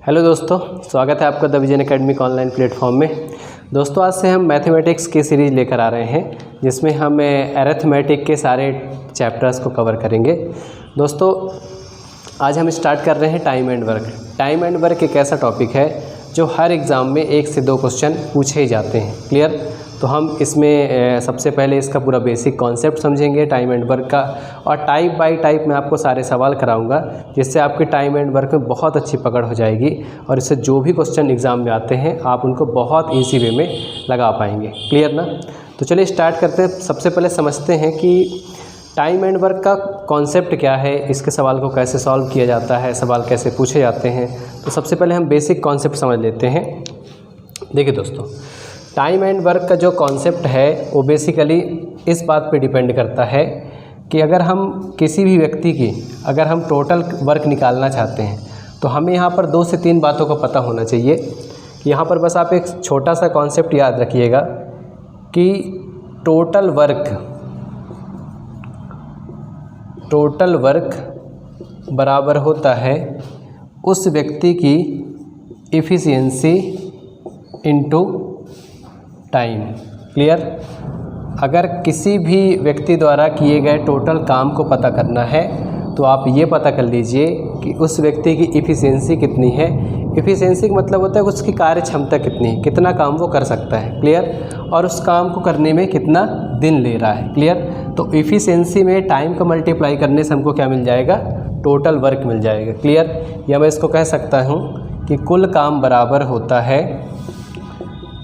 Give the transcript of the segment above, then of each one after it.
Hello दोस्तों, स्वागत है आपका the vision academic online platform में। दोस्तों, आज से हम मैथमेटिक्स की सीरीज़ लेकर आ रहे हैं जिसमें हम अरिथमेटिक के सारे चैप्टर्स को कवर करेंगे। दोस्तों, आज हम स्टार्ट कर रहे हैं time and work. Time and work एक ऐसा टॉपिक है जो हर एग्ज़ाम में 1 से 2 क्वेश्चन पूछे ही जाते हैं। क्लियर? तो हम इसमें सबसे पहले इसका पूरा बेसिक कॉन्सेप्ट समझेंगे टाइम एंड वर्क का, और टाइप बाय टाइप मैं आपको सारे सवाल कराऊंगा जिससे आपके टाइम एंड वर्क में बहुत अच्छी पकड़ हो जाएगी और इससे जो भी क्वेश्चन एग्ज़ाम में आते हैं आप उनको बहुत ईजी वे में लगा पाएंगे। क्लियर ना? तो चलिए स्टार्ट करते हैं। सबसे पहले समझते हैं कि टाइम एंड वर्क का कॉन्सेप्ट क्या है, इसके सवाल को कैसे सॉल्व किया जाता है, सवाल कैसे पूछे जाते हैं। तो सबसे पहले हम बेसिक कॉन्सेप्ट समझ लेते हैं। देखिए दोस्तों, टाइम एंड वर्क का जो कॉन्सेप्ट है वो बेसिकली इस बात पे डिपेंड करता है कि अगर हम किसी भी व्यक्ति की अगर हम टोटल वर्क निकालना चाहते हैं तो हमें यहाँ पर 2 से 3 बातों का पता होना चाहिए। कि यहाँ पर बस आप एक छोटा सा कॉन्सेप्ट याद रखिएगा कि टोटल वर्क बराबर होता है उस व्यक्ति की इफ़िशियंसी इनटू टाइम। क्लियर? अगर किसी भी व्यक्ति द्वारा किए गए टोटल काम को पता करना है तो आप ये पता कर लीजिए कि उस व्यक्ति की इफ़िशियंसी कितनी है। इफ़िशियंसी का मतलब होता है उसकी कार्य क्षमता कितनी है, कितना काम वो कर सकता है। क्लियर? और उस काम को करने में कितना दिन ले रहा है। क्लियर? तो इफ़िशियंसी में टाइम का मल्टीप्लाई करने से हमको क्या मिल जाएगा? टोटल वर्क मिल जाएगा। क्लियर? या मैं इसको कह सकता हूँ कि कुल काम बराबर होता है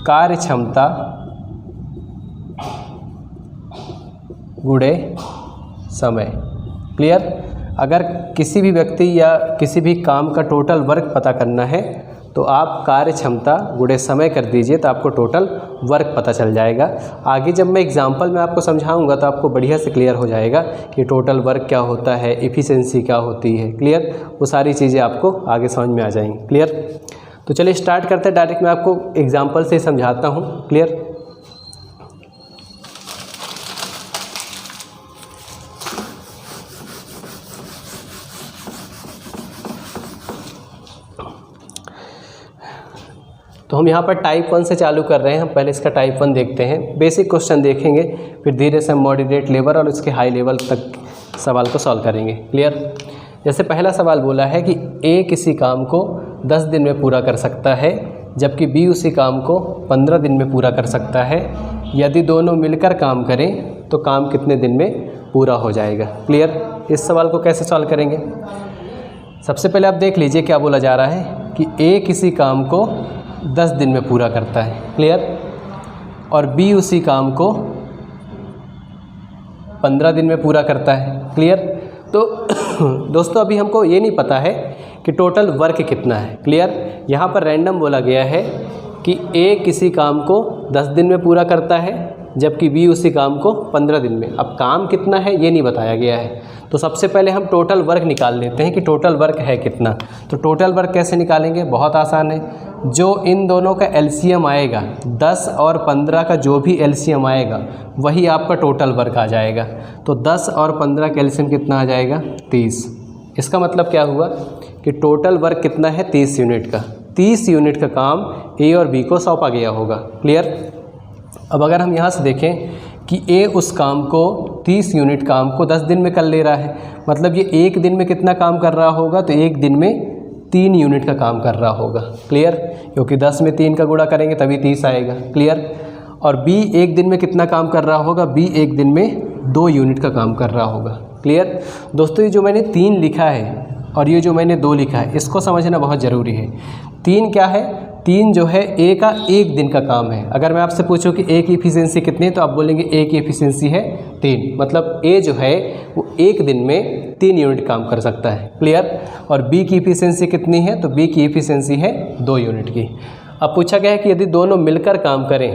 कार्य क्षमता गुणे समय। क्लियर? अगर किसी भी व्यक्ति या किसी भी काम का टोटल वर्क पता करना है तो आप कार्य क्षमता गुणे समय कर दीजिए तो आपको टोटल वर्क पता चल जाएगा। आगे जब मैं एग्जांपल में आपको समझाऊंगा तो आपको बढ़िया से क्लियर हो जाएगा कि टोटल वर्क क्या होता है, इफ़िशियंसी क्या होती है। क्लियर? वो सारी चीज़ें आपको आगे समझ में आ जाएंगी। क्लियर? तो चलिए स्टार्ट करते हैं। डायरेक्ट मैं आपको एग्जांपल से समझाता हूँ। क्लियर? तो हम यहाँ पर टाइप 1 से चालू कर रहे हैं। हम पहले इसका टाइप 1 देखते हैं। बेसिक क्वेश्चन देखेंगे, फिर धीरे से हम मॉडरेट लेवल और उसके हाई लेवल तक सवाल को सॉल्व करेंगे। क्लियर? जैसे पहला सवाल बोला है कि ए किसी काम को 10 दिन में पूरा कर सकता है जबकि बी उसी काम को 15 दिन में पूरा कर सकता है। यदि दोनों मिलकर काम करें तो काम कितने दिन में पूरा हो जाएगा। क्लियर? इस सवाल को कैसे सॉल्व करेंगे? सबसे पहले आप देख लीजिए क्या बोला जा रहा है कि ए किसी काम को 10 दिन में पूरा करता है। क्लियर? और बी उसी काम को 15 दिन में पूरा करता है। क्लियर? तो दोस्तों, अभी हमको ये नहीं पता है कि टोटल वर्क कितना है। क्लियर? यहाँ पर रैंडम बोला गया है कि ए किसी काम को 10 दिन में पूरा करता है जबकि बी उसी काम को 15 दिन में। अब काम कितना है ये नहीं बताया गया है। तो सबसे पहले हम टोटल वर्क निकाल लेते हैं कि टोटल वर्क है कितना। तो टोटल वर्क कैसे निकालेंगे? बहुत आसान है। जो इन दोनों का एलसीएम आएगा, 10 और 15 का जो भी एलसीएम आएगा वही आपका टोटल वर्क आ जाएगा। तो 10 और 15 का एलसीएम कितना आ जाएगा? 30। इसका मतलब क्या हुआ कि टोटल वर्क कितना है? 30 यूनिट का। 30 यूनिट का काम ए और बी को सौंपा गया होगा। क्लियर? अब अगर हम यहाँ से देखें कि ए उस काम को 30 यूनिट काम को 10 दिन में कर ले रहा है, मतलब ये एक दिन में कितना काम कर रहा होगा? तो एक दिन में 3 यूनिट का काम कर रहा होगा। क्लियर? क्योंकि 10 में 3 का गुणा करेंगे तभी 30 आएगा। क्लियर? और बी एक दिन में कितना काम कर रहा होगा? बी एक दिन में 2 यूनिट का काम कर रहा होगा। क्लियर? दोस्तों, ये जो मैंने 3 लिखा है और ये जो मैंने 2 लिखा है इसको समझना बहुत ज़रूरी है। 3 क्या है? 3 जो है ए का एक दिन का काम है। अगर मैं आपसे पूछूं कि ए की इफ़िशियंसी कितनी है तो आप बोलेंगे ए की इफ़िशियंसी है 3। मतलब ए जो है वो एक दिन में 3 यूनिट काम कर सकता है। क्लियर? और बी की इफ़िशियंसी कितनी है? तो बी की इफ़िशियंसी है 2 यूनिट की। अब पूछा गया है कि यदि दोनों मिलकर काम करें।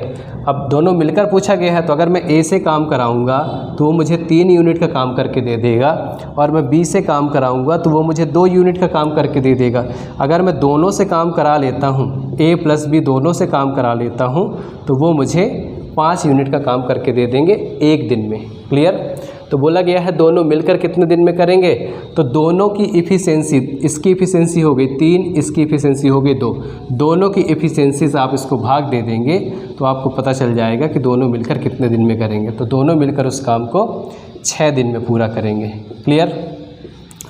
अब दोनों मिलकर पूछा गया है तो अगर मैं ए से काम कराऊंगा तो वो मुझे 3 यूनिट का काम करके दे देगा, और मैं बी से काम कराऊंगा तो वो मुझे 2 यूनिट का काम करके दे देगा। अगर मैं दोनों से काम करा लेता हूँ, ए प्लस बी दोनों से काम करा लेता हूँ, तो वो मुझे 5 यूनिट का काम करके दे देंगे एक दिन में। क्लियर? तो बोला गया है दोनों मिलकर कितने दिन में करेंगे, तो दोनों की इफ़िशेंसी, इसकी इफ़िशेंसी हो गई 3, इसकी इफ़िशेंसी हो गई 2, दोनों की इफ़िशेंसी से आप इसको भाग दे देंगे तो आपको पता चल जाएगा कि दोनों मिलकर कितने दिन में करेंगे। तो दोनों मिलकर उस काम को 6 दिन में पूरा करेंगे। क्लियर?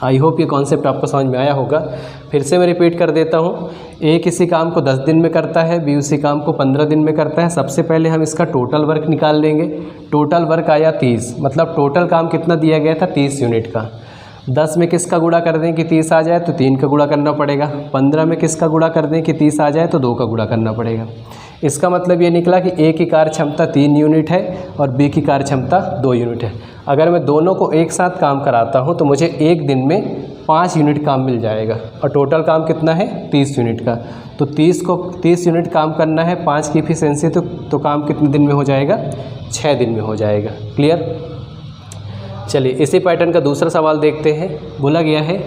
आई होप ये कॉन्सेप्ट आपको समझ में आया होगा। फिर से मैं रिपीट कर देता हूँ, ए किसी काम को 10 दिन में करता है, बी उसी काम को 15 दिन में करता है। सबसे पहले हम इसका टोटल वर्क निकाल लेंगे। टोटल वर्क आया 30, मतलब टोटल काम कितना दिया गया था 30 यूनिट का। 10 में किसका गुणा कर दें कि 30 आ जाए, तो 3 का गुणा करना पड़ेगा। 15 में किसका गुणा कर दें कि 30 आ जाए, तो 2 का गुणा करना पड़ेगा। इसका मतलब ये निकला कि ए की कार्य क्षमता 3 यूनिट है और बी की कार्य क्षमता 2 यूनिट है। अगर मैं दोनों को एक साथ काम कराता हूँ तो मुझे एक दिन में 5 यूनिट काम मिल जाएगा और टोटल काम कितना है 30 यूनिट का। तो 30 यूनिट काम करना है, 5 की इफिशिएंसी तो काम कितने दिन में हो जाएगा, 6 दिन में हो जाएगा। क्लियर? चलिए इसी पैटर्न का दूसरा सवाल देखते हैं। बोला गया है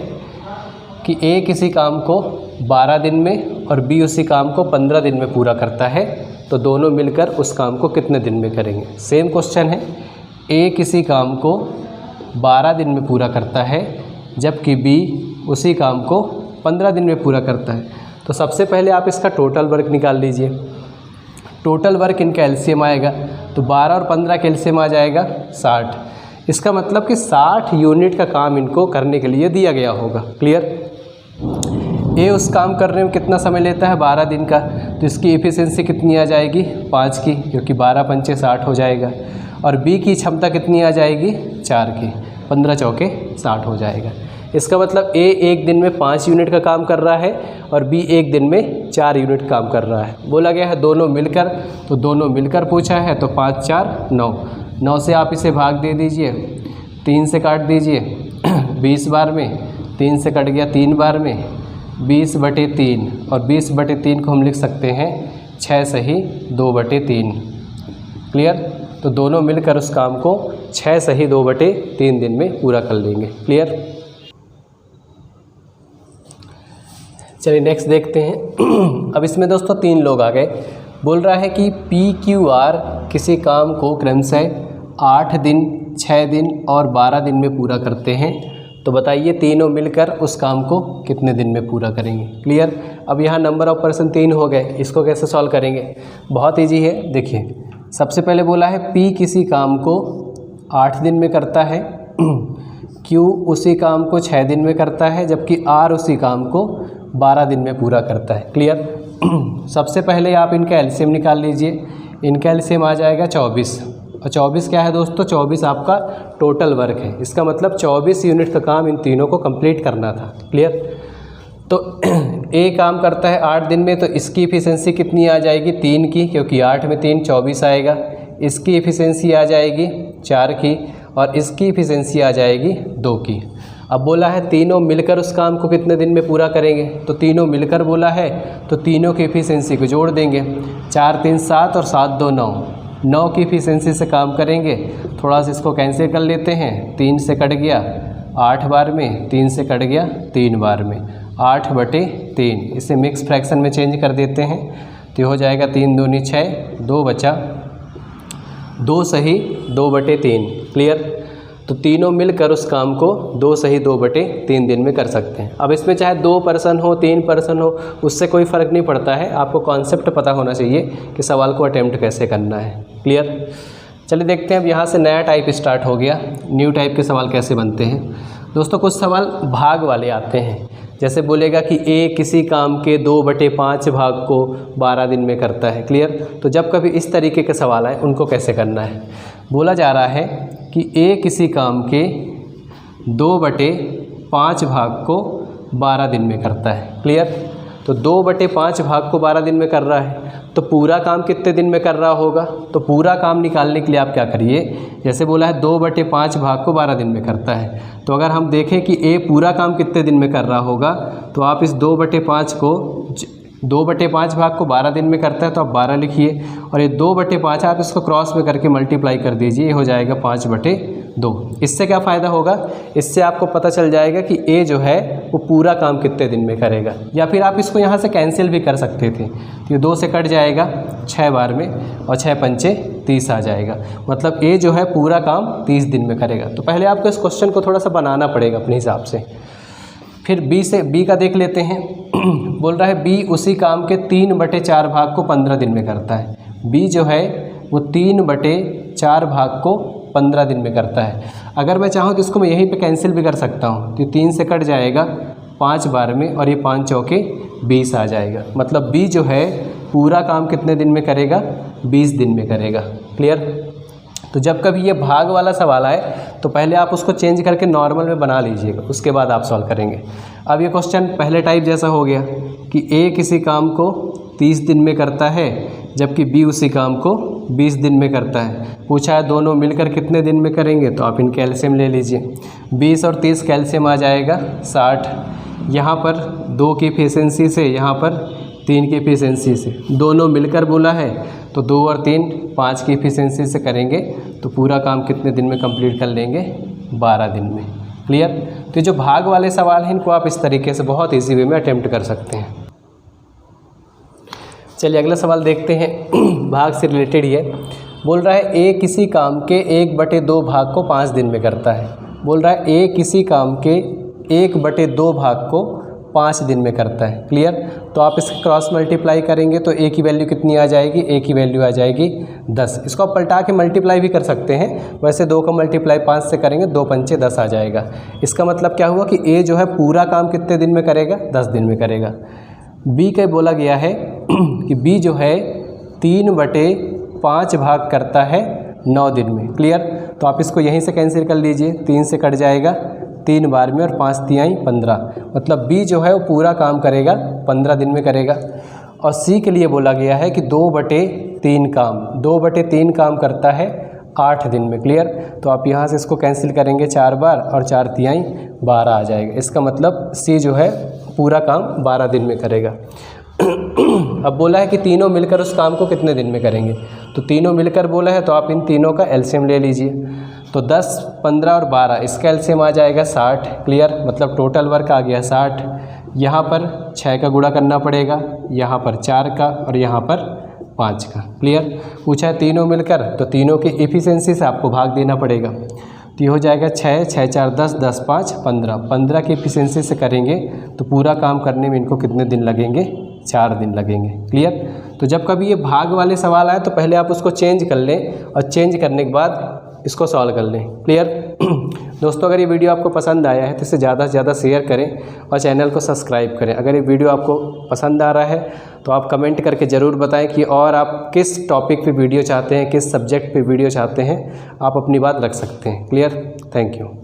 कि ए किसी काम को 12 दिन में और बी उसी काम को 15 दिन में पूरा करता है, तो दोनों मिलकर उस काम को कितने दिन में करेंगे। सेम क्वेश्चन है, ए किसी काम को 12 दिन में पूरा करता है जबकि बी उसी काम को 15 दिन में पूरा करता है। तो सबसे पहले आप इसका टोटल वर्क निकाल लीजिए। टोटल वर्क इनका एलसीएम आएगा, तो 12 और 15 का एलसीएम आ जाएगा 60। इसका मतलब कि 60 यूनिट का काम इनको करने के लिए दिया गया होगा। क्लियर? ए उस काम करने में कितना समय लेता है 12 दिन का, तो इसकी इफ़िशिएंसी कितनी आ जाएगी 5 की, क्योंकि 12 पंचे 60 हो जाएगा। और बी की क्षमता कितनी आ जाएगी 4 की, 15 चौके 60 हो जाएगा। इसका मतलब ए एक दिन में 5 यूनिट का काम कर रहा है और बी एक दिन में 4 यूनिट काम कर रहा है। बोला गया है दोनों मिलकर, तो दोनों मिलकर पूछा है, तो 5 4 9, 9 से आप इसे भाग दे दीजिए, 3 से काट दीजिए 20 बार में, 3 से कट गया 3 बार में, 20/3 और 20/3 को हम लिख सकते हैं 6 सही 2/3। क्लियर? तो दोनों मिलकर उस काम को 6 सही 2/3 दिन में पूरा कर लेंगे। क्लियर? चलिए नेक्स्ट देखते हैं। अब इसमें दोस्तों 3 लोग आ गए। बोल रहा है कि PQR किसी काम को क्रमशः 8 दिन, 6 दिन और 12 दिन में पूरा करते हैं, तो बताइए तीनों मिलकर उस काम को कितने दिन में पूरा करेंगे। क्लियर? अब यहाँ नंबर ऑफ पर्सन 3 हो गए, इसको कैसे सॉल्व करेंगे, बहुत ईजी है। देखिए सबसे पहले बोला है P किसी काम को 8 दिन में करता है, Q उसी काम को 6 दिन में करता है, जबकि R उसी काम को 12 दिन में पूरा करता है। क्लियर? सबसे पहले आप इनका एलसीएम निकाल लीजिए। इनका एलसीएम आ जाएगा 24, और 24 क्या है दोस्तों, 24 आपका टोटल वर्क है। इसका मतलब 24 यूनिट का काम इन तीनों को कंप्लीट करना था। क्लियर? तो ए काम करता है 8 दिन में, तो इसकी इफ़िशिएंसी कितनी आ जाएगी 3 की, क्योंकि 8 में 3 24 आएगा। इसकी इफ़िशिएंसी आ जाएगी 4 की और इसकी इफ़िशिएंसी आ जाएगी 2 की। अब बोला है तीनों मिलकर उस काम को कितने दिन में पूरा करेंगे, तो तीनों मिलकर बोला है तो तीनों की इफ़िशिएंसी को जोड़ देंगे। 4 3 7 और 7 2 9, 9 की इफ़िशिएंसी से काम करेंगे। थोड़ा सा इसको कैंसिल कर लेते हैं, 3 से कट गया 8 बार में, 3 से कट गया 3 बार में, 8/3। इसे मिक्स फ्रैक्शन में चेंज कर देते हैं, तो हो जाएगा 3 दूनी 6, 2 बचा 2 सही 2/3। क्लियर? तो तीनों मिलकर उस काम को 2 सही 2/3 दिन में कर सकते हैं। अब इसमें चाहे 2 पर्सन हो 3 पर्सन हो, उससे कोई फ़र्क नहीं पड़ता है, आपको कॉन्सेप्ट पता होना चाहिए कि सवाल को अटेम्प्ट कैसे करना है। क्लियर? चलिए देखते हैं। अब यहाँ से नया टाइप स्टार्ट हो गया, न्यू टाइप के सवाल कैसे बनते हैं। दोस्तों कुछ सवाल भाग वाले आते हैं, जैसे बोलेगा कि ए किसी काम के 2/5 भाग को 12 दिन में करता है। क्लियर? तो जब कभी इस तरीके के सवाल आए उनको कैसे करना है। बोला जा रहा है कि ए किसी काम के 2/5 भाग को 12 दिन में करता है। क्लियर? तो 2/5 भाग को 12 दिन में कर रहा है, तो पूरा काम कितने दिन में कर रहा होगा। तो पूरा काम निकालने के लिए आप क्या करिए, जैसे बोला है 2/5 भाग को 12 दिन में करता है, तो अगर हम देखें कि ए पूरा काम कितने दिन में कर रहा होगा, तो आप इस 2/5 भाग को 12 दिन में करता है, तो आप 12 लिखिए, और ये 2/5 आप इसको क्रॉस में करके मल्टीप्लाई कर दीजिए, ये हो जाएगा 5/2। इससे क्या फ़ायदा होगा, इससे आपको पता चल जाएगा कि ए जो है वो पूरा काम कितने दिन में करेगा। या फिर आप इसको यहाँ से कैंसिल भी कर सकते थे, तो ये 2 से कट जाएगा 6 बार में, और 6 पंचे 30 आ जाएगा। मतलब ए जो है पूरा काम 30 दिन में करेगा। तो पहले आपको इस क्वेश्चन को थोड़ा सा बनाना पड़ेगा अपने हिसाब से। फिर बी का देख लेते हैं। बोल रहा है बी उसी काम के 3/4 भाग को 15 दिन में करता है। बी जो है वो 3/4 भाग को 15 दिन में करता है। अगर मैं चाहूँ तो इसको मैं यहीं पे कैंसिल भी कर सकता हूँ। तो 3 से कट जाएगा 5 बार में और ये 5 चौके 20 आ जाएगा। मतलब बी जो है पूरा काम कितने दिन में करेगा? 20 दिन में करेगा। क्लियर? तो जब कभी ये भाग वाला सवाल आए तो पहले आप उसको चेंज करके नॉर्मल में बना लीजिएगा, उसके बाद आप सॉल्व करेंगे। अब ये क्वेश्चन पहले टाइप जैसा हो गया कि ए किसी काम को 30 दिन में करता है जबकि बी उसी काम को 20 दिन में करता है। पूछा है दोनों मिलकर कितने दिन में करेंगे, तो आप इनके एलसीएम ले लीजिए। 20 और 30 का एलसीएम आ जाएगा 60। यहाँ पर 2 की एफिशिएंसी से, यहाँ पर 3 की एफिशिएंसी से, दोनों मिलकर बोला है तो 2 और 3 5 की एफिशिएंसी से करेंगे तो पूरा काम कितने दिन में कंप्लीट कर लेंगे? 12 दिन में। क्लियर? तो जो भाग वाले सवाल हैं इनको आप इस तरीके से बहुत ईजी वे में अटेम्प्ट कर सकते हैं। चलिए अगला सवाल देखते हैं। भाग से रिलेटेड ही है। बोल रहा है ए किसी काम के 1/2 भाग को 5 दिन में करता है। बोल रहा है ए किसी काम के 1/2 भाग को 5 दिन में करता है। क्लियर? तो आप इसके क्रॉस मल्टीप्लाई करेंगे तो ए की वैल्यू कितनी आ जाएगी? ए की वैल्यू आ जाएगी 10। इसको आप पलटा के मल्टीप्लाई भी कर सकते हैं। वैसे 2 का मल्टीप्लाई 5 से करेंगे, 2 पंचे 10 आ जाएगा। इसका मतलब क्या हुआ कि ए जो है पूरा काम कितने दिन में करेगा? 10 दिन में करेगा। बी का बोला गया है कि बी जो है 3/5 भाग करता है 9 दिन में। क्लियर? तो आप इसको यहीं से कैंसिल कर लीजिए। 3 से कट जाएगा 3 बार में और 5 तिहाई 15। मतलब बी जो है वो पूरा काम करेगा 15 दिन में करेगा। और सी के लिए बोला गया है कि 2/3 काम, 2/3 काम करता है 8 दिन में। क्लियर? तो आप यहाँ से इसको कैंसिल करेंगे 4 बार और 4 तिहाई 12 आ जाएगा। इसका मतलब सी जो है पूरा काम 12 दिन में करेगा। अब बोला है कि तीनों मिलकर उस काम को कितने दिन में करेंगे, तो तीनों मिलकर बोला है तो आप इन तीनों का एलसीएम ले लीजिए। तो 10, 15 और 12 इसका एलसीएम आ जाएगा 60। क्लियर? मतलब टोटल वर्क आ गया 60। यहाँ पर 6 का गुणा करना पड़ेगा, यहाँ पर 4 का और यहाँ पर 5 का। क्लियर? पूछा है तीनों मिलकर तो तीनों की एफिशिएंसी से आपको भाग देना पड़ेगा। तो ये हो जाएगा 6, 6 4 10, 10 5 15। 15 की एफिशिएंसी से करेंगे तो पूरा काम करने में इनको कितने दिन लगेंगे? 4 दिन लगेंगे। क्लियर? तो जब कभी ये भाग वाले सवाल आए तो पहले आप उसको चेंज कर लें और चेंज करने के बाद इसको सॉल्व कर लें। क्लियर? दोस्तों अगर ये वीडियो आपको पसंद आया है तो इसे ज़्यादा से ज़्यादा शेयर करें और चैनल को सब्सक्राइब करें। अगर ये वीडियो आपको पसंद आ रहा है तो आप कमेंट करके ज़रूर बताएं कि और आप किस टॉपिक पे वीडियो चाहते हैं, किस सब्जेक्ट पे वीडियो चाहते हैं। आप अपनी बात रख सकते हैं। क्लियर? Thank you.